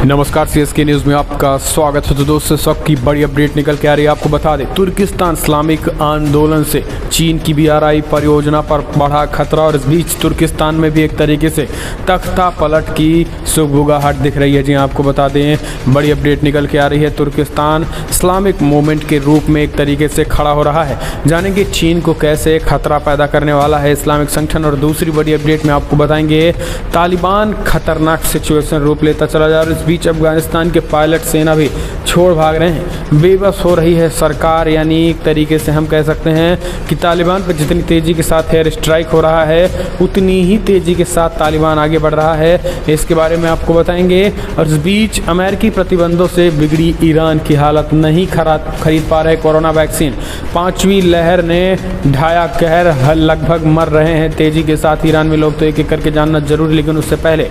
नमस्कार, CSK news में आपका स्वागत है। तो दोस्तों, सब की बड़ी अपडेट निकल के आ रही है। आपको बता दें, तुर्किस्तान इस्लामिक आंदोलन से चीन की BRI परियोजना पर बढ़ा खतरा, और इस बीच तुर्किस्तान में भी एक तरीके से तख्ता पलट की सुगबुगाहट दिख रही है। जी आपको बता दें, बड़ी अपडेट निकल के आ रही है। तुर्किस्तान इस्लामिक मूवमेंट के रूप में एक तरीके से खड़ा हो रहा है। जानेंगे चीन को कैसे खतरा पैदा करने वाला है इस्लामिक संगठन। और दूसरी बड़ी अपडेट में आपको बताएंगे, तालिबान खतरनाक सिचुएशन रूप लेता चला जा रहा है। इस बीच अफगानिस्तान के पायलट सेना भी छोड़ भाग रहे हैं। बेबस हो रही है सरकार, यानी एक तरीके से हम कह सकते हैं कि तालिबान पर जितनी तेज़ी के साथ एयर स्ट्राइक हो रहा है, उतनी ही तेज़ी के साथ तालिबान आगे बढ़ रहा है। इसके बारे में आपको बताएंगे। और इस बीच अमेरिकी प्रतिबंधों से बिगड़ी ईरान की हालत, नहीं खरीद पा रहे कोरोना वैक्सीन। 5वीं लहर ने ढाया कहर, लगभग मर रहे हैं तेज़ी के साथ ईरान में लोग। तो एक एक करके जानना जरूरी, लेकिन उससे पहले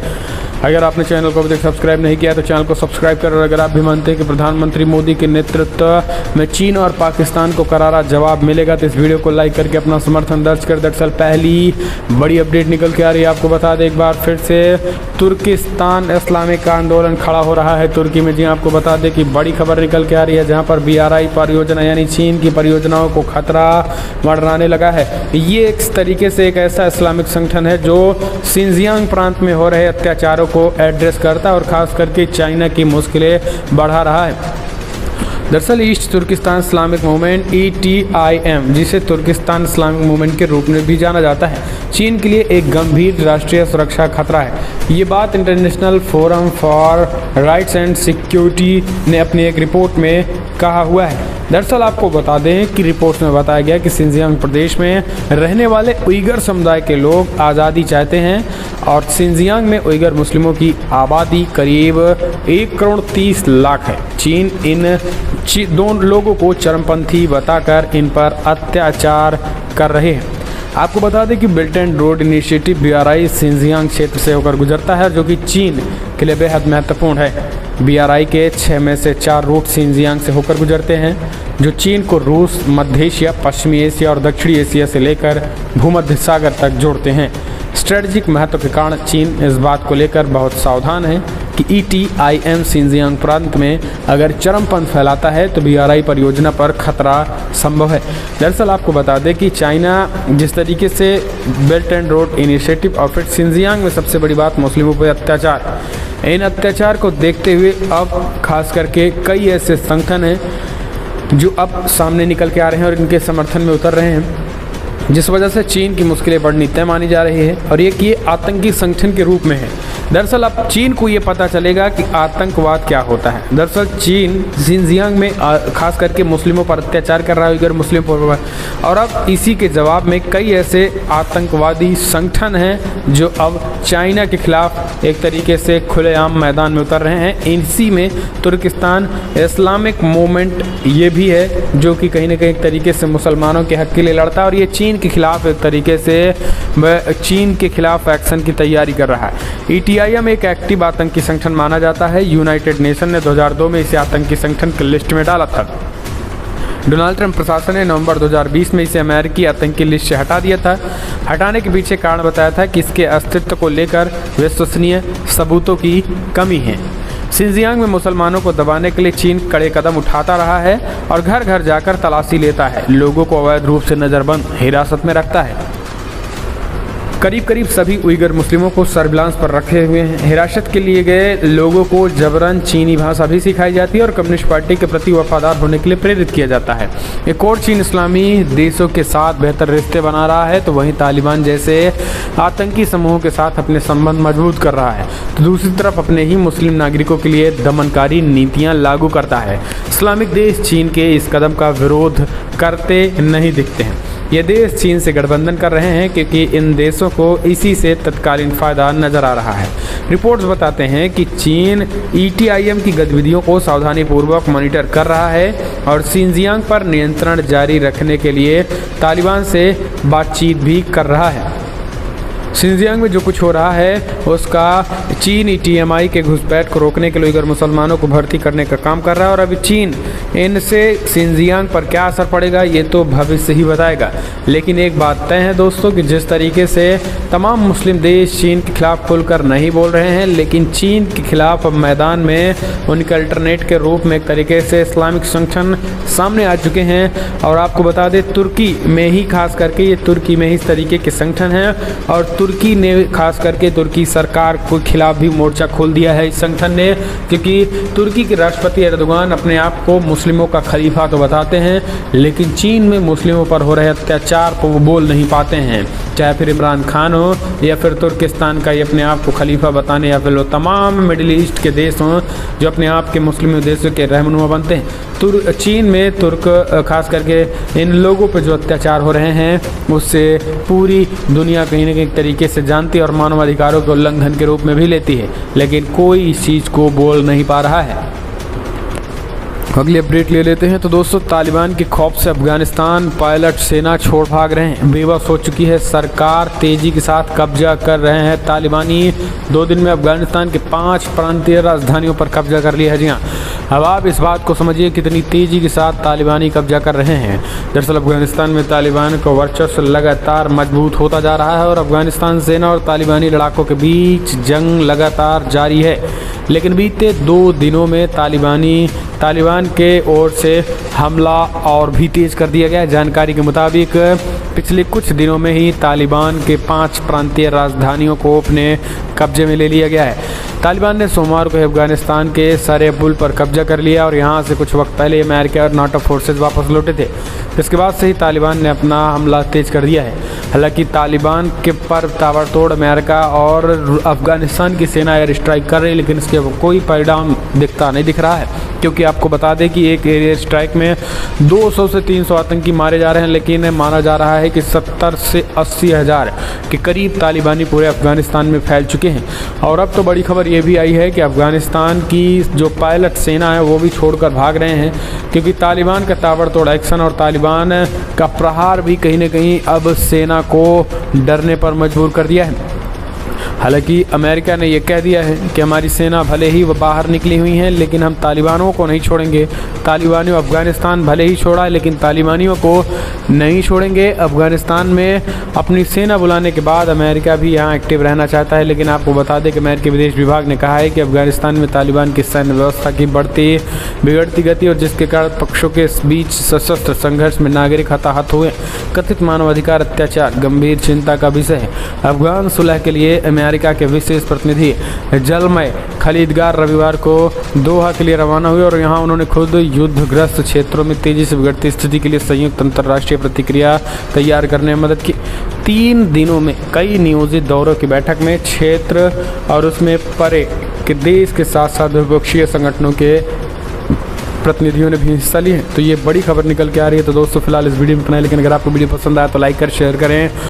अगर आपने चैनल को अभी तक सब्सक्राइब नहीं किया तो चैनल को सब्सक्राइब करें। और अगर आप भी मानते हैं कि प्रधानमंत्री मोदी के नेतृत्व में चीन और पाकिस्तान को करारा जवाब मिलेगा, तो इस वीडियो को लाइक करके अपना समर्थन दर्ज कर। दरअसल पहली बड़ी अपडेट निकल के आ रही है। आपको बता दें एक बार फिर से, तुर्किस्तान इस्लामिक आंदोलन खड़ा हो रहा है तुर्की में। जी आपको बता दें कि बड़ी खबर निकल के आ रही है, जहाँ पर BRI परियोजना यानी चीन की परियोजनाओं को खतरा मंडराने लगा है। ये एक तरीके से एक ऐसा इस्लामिक संगठन है जो सिंजियांग प्रांत में हो रहे अत्याचारों को एड्रेस करता है और खास करके चाइना की मुश्किलें बढ़ा रहा है। दरअसल East Turkistan Islamic movement ETIM, जिसे तुर्किस्तान इस्लामिक मूवमेंट के रूप में भी जाना जाता है, चीन के लिए एक गंभीर राष्ट्रीय सुरक्षा खतरा है। ये बात international forum for rights and security ने अपनी एक रिपोर्ट में कहा हुआ है। दरअसल आपको बता दें कि रिपोर्ट में बताया गया कि सिंजियांग प्रदेश में रहने वाले उइगर समुदाय के लोग आज़ादी चाहते हैं, और सिंजियांग में उइगर मुस्लिमों की आबादी करीब 1,30,00,000 है। चीन इन दोनों लोगों को चरमपंथी बताकर इन पर अत्याचार कर रहे हैं। आपको बता दें कि belt and road initiative BRI Xinjiang क्षेत्र से होकर गुजरता है, जो कि चीन के लिए बेहद महत्वपूर्ण है। BRI के 6 में से 4 रूट सिंजियांग से होकर गुजरते हैं, जो चीन को रूस, मध्य एशिया, पश्चिमी एशिया और दक्षिणी एशिया से लेकर भूमध्य सागर तक जोड़ते हैं। स्ट्रेटजिक महत्व के कारण चीन इस बात को लेकर बहुत सावधान है कि ETIM सिंजियांग प्रांत में अगर चरमपंथ फैलाता है तो BRI परियोजना पर खतरा संभव है। दरअसल आपको बता दें कि चाइना जिस तरीके से बेल्ट एंड रोड इनिशिएटिव और फिर सिंजियांग में सबसे बड़ी बात मुस्लिमों पर अत्याचार, इन अत्याचार को देखते हुए अब खास करके कई ऐसे संगठन हैं जो अब सामने निकल के आ रहे हैं और इनके समर्थन में उतर रहे हैं, जिस वजह से चीन की मुश्किलें बढ़नी तय मानी जा रही है। और ये आतंकी संगठन के रूप में है। दरअसल अब चीन को ये पता चलेगा कि आतंकवाद क्या होता है। दरअसल चीन सिंजियांग में खास करके मुस्लिमों पर अत्याचार कर रहा है, उइगर मुस्लिम पर, और अब इसी के जवाब में कई ऐसे आतंकवादी संगठन हैं जो अब चाइना के खिलाफ एक तरीके से खुलेआम मैदान में उतर रहे हैं। इसी में तुर्किस्तान इस्लामिक मूवमेंट ये भी है, जो कि कहीं ना कहीं एक तरीके से मुसलमानों के हक के लिए लड़ता है, और ये चीन के खिलाफ एक तरीके से चीन के खिलाफ एक्शन की तैयारी कर रहा है। ETIM एक एक्टिव आतंकी संगठन माना जाता है। यूनाइटेड नेशन ने 2002 में इसे आतंकी संगठन की लिस्ट में डाला था। डोनाल्ड ट्रंप प्रशासन ने नवंबर 2020 में इसे अमेरिकी आतंकी लिस्ट से हटा दिया था। हटाने के पीछे कारण बताया था कि इसके अस्तित्व को लेकर विश्वसनीय सबूतों की कमी है। सिंजियांग में मुसलमानों को दबाने के लिए चीन कड़े कदम उठाता रहा है और घर घर जाकर तलाशी लेता है, लोगों को अवैध रूप से नज़रबंद हिरासत में रखता है। करीब सभी उइगर मुस्लिमों को सर्विलांस पर रखे हुए हैं। हिरासत के लिए गए लोगों को जबरन चीनी भाषा भी सिखाई जाती है और कम्युनिस्ट पार्टी के प्रति वफादार होने के लिए प्रेरित किया जाता है। एक और चीन इस्लामी देशों के साथ बेहतर रिश्ते बना रहा है, तो वहीं तालिबान जैसे आतंकी समूहों के साथ अपने संबंध मजबूत कर रहा है, तो दूसरी तरफ अपने ही मुस्लिम नागरिकों के लिए दमनकारी नीतियाँ लागू करता है। इस्लामिक देश चीन के इस कदम का विरोध करते नहीं दिखते हैं। ये देश चीन से गठबंधन कर रहे हैं क्योंकि इन देशों को इसी से तत्कालीन फ़ायदा नज़र आ रहा है। रिपोर्ट्स बताते हैं कि चीन ETIM की गतिविधियों को सावधानीपूर्वक मॉनिटर कर रहा है और सिंजियांग पर नियंत्रण जारी रखने के लिए तालिबान से बातचीत भी कर रहा है। सिंजियांग में जो कुछ हो रहा है उसका चीन ETMI के घुसपैठ को रोकने के लिए उइगर मुसलमानों को भर्ती करने का काम कर रहा है, और अभी चीन इनसे सिंजियांग पर क्या असर पड़ेगा ये तो भविष्य ही बताएगा। लेकिन एक बात तय है दोस्तों कि जिस तरीके से तमाम मुस्लिम देश चीन के खिलाफ खुलकर नहीं बोल रहे हैं, लेकिन चीन के खिलाफ अब मैदान में उनके अल्टरनेट के रूप में एक तरीके से इस्लामिक संगठन सामने आ चुके हैं। और आपको बता दें तुर्की में ही खास करके ये तुर्की में ही इस तरीके के संगठन हैं और तुर्की ने खास करके तुर्की सरकार के खिलाफ भी मोर्चा खोल दिया है इस संगठन ने, क्योंकि तुर्की के राष्ट्रपति एर्दोगान अपने आप को मुस्लिमों का खलीफा तो बताते हैं, लेकिन चीन में मुस्लिमों पर हो रहे अत्याचार को वो बोल नहीं पाते हैं। चाहे फिर इमरान खान हो या फिर तुर्किस्तान का ये अपने आप को खलीफा बताने, या फिर वो तमाम मिडिल ईस्ट के देश हों जो अपने आप के मुस्लिम देशों के रहनुमा बनते हैं। चीन में तुर्क खास करके इन लोगों पर जो अत्याचार हो रहे हैं उससे पूरी दुनिया कहीं ना कहीं तरीके से जानती है और मानवाधिकारों के उल्लंघन के रूप में भी लेती है, लेकिन कोई इस चीज़ को बोल नहीं पा रहा है। अगली अपडेट ले लेते हैं। तो दोस्तों तालिबान के खौफ से अफगानिस्तान पायलट सेना छोड़ भाग रहे हैं, बेबस हो चुकी है सरकार, तेजी के साथ कब्जा कर रहे हैं तालिबानी। 2 दिन में अफगानिस्तान के 5 प्रांतीय राजधानियों पर कब्जा कर लिया है। जी हाँ, अब आप इस बात को समझिए कितनी तेजी के साथ तालिबानी कब्जा कर रहे हैं। दरअसल अफगानिस्तान में तालिबान का वर्चस्व लगातार मजबूत होता जा रहा है और अफगानिस्तान सेना और तालिबानी लड़ाकों के बीच जंग लगातार जारी है। लेकिन बीते 2 दिनों में तालिबान के ओर से हमला और भी तेज कर दिया गया। जानकारी के मुताबिक पिछले कुछ दिनों में ही तालिबान के 5 प्रांतीय राजधानियों को अपने कब्जे में ले लिया गया है। तालिबान ने सोमवार को अफगानिस्तान के सरेबुल पर कब्जा कर लिया और यहाँ से कुछ वक्त पहले अमेरिका और नाटो फोर्सेज वापस लौटे थे। इसके बाद से ही तालिबान ने अपना हमला तेज कर दिया है। हालांकि तालिबान के पर ताबड़तोड़ अमेरिका और अफगानिस्तान की सेना एयर स्ट्राइक कर रही है, लेकिन इसके कोई परिणाम नहीं दिख रहा है, क्योंकि आपको बता दें कि एक एयर स्ट्राइक में 200 से 300 आतंकी मारे जा रहे हैं, लेकिन माना जा रहा है कि 70 से 80 हज़ार के करीब तालिबानी पूरे अफगानिस्तान में फैल चुके हैं। और अब तो बड़ी खबर ये भी आई है कि अफगानिस्तान की जो पायलट सेना है वो भी छोड़कर भाग रहे हैं, क्योंकि तालिबान का ताबड़तोड़ एक्शन और तालिबान का प्रहार भी कहीं ना कहीं अब सेना को डरने पर मजबूर कर दिया है। हालांकि अमेरिका ने यह कह दिया है कि हमारी सेना भले ही वो बाहर निकली हुई है, लेकिन हम तालिबानों को नहीं छोड़ेंगे। तालिबानियों अफगानिस्तान भले ही छोड़ा है, लेकिन तालिबानियों को नहीं छोड़ेंगे। अफगानिस्तान में अपनी सेना बुलाने के बाद अमेरिका भी यहाँ एक्टिव रहना चाहता है, लेकिन आपको बता दें कि अमेरिकी विदेश विभाग ने कहा है कि अफगानिस्तान में तालिबान की सैन्य व्यवस्था की बिगड़ती गति और जिसके कारण पक्षों के बीच सशस्त्र संघर्ष में नागरिक हताहत हुए, कथित मानवाधिकार अत्याचार गंभीर चिंता का विषय है। अफगान सुलह के लिए अमेरिका के विशेष प्रतिनिधि जलमय खलीदगार रविवार को दोहा के लिए रवाना हुए और यहाँ उन्होंने खुद युद्धग्रस्त क्षेत्रों में तेजी से बिगड़ती स्थिति के लिए संयुक्त अंतर्राष्ट्रीय प्रतिक्रिया तैयार करने में मदद की। 3 दिनों में कई नियोजित दौरों की बैठक में क्षेत्र और उसमें परे के देश के साथ साथ द्विपक्षीय संगठनों के प्रतिनिधियों ने भी हिस्सा लिए। तो ये बड़ी खबर निकल के आ रही है। तो दोस्तों फिलहाल इस वीडियो में इतना है, लेकिन अगर आपको वीडियो पसंद आया तो लाइक कर शेयर करें।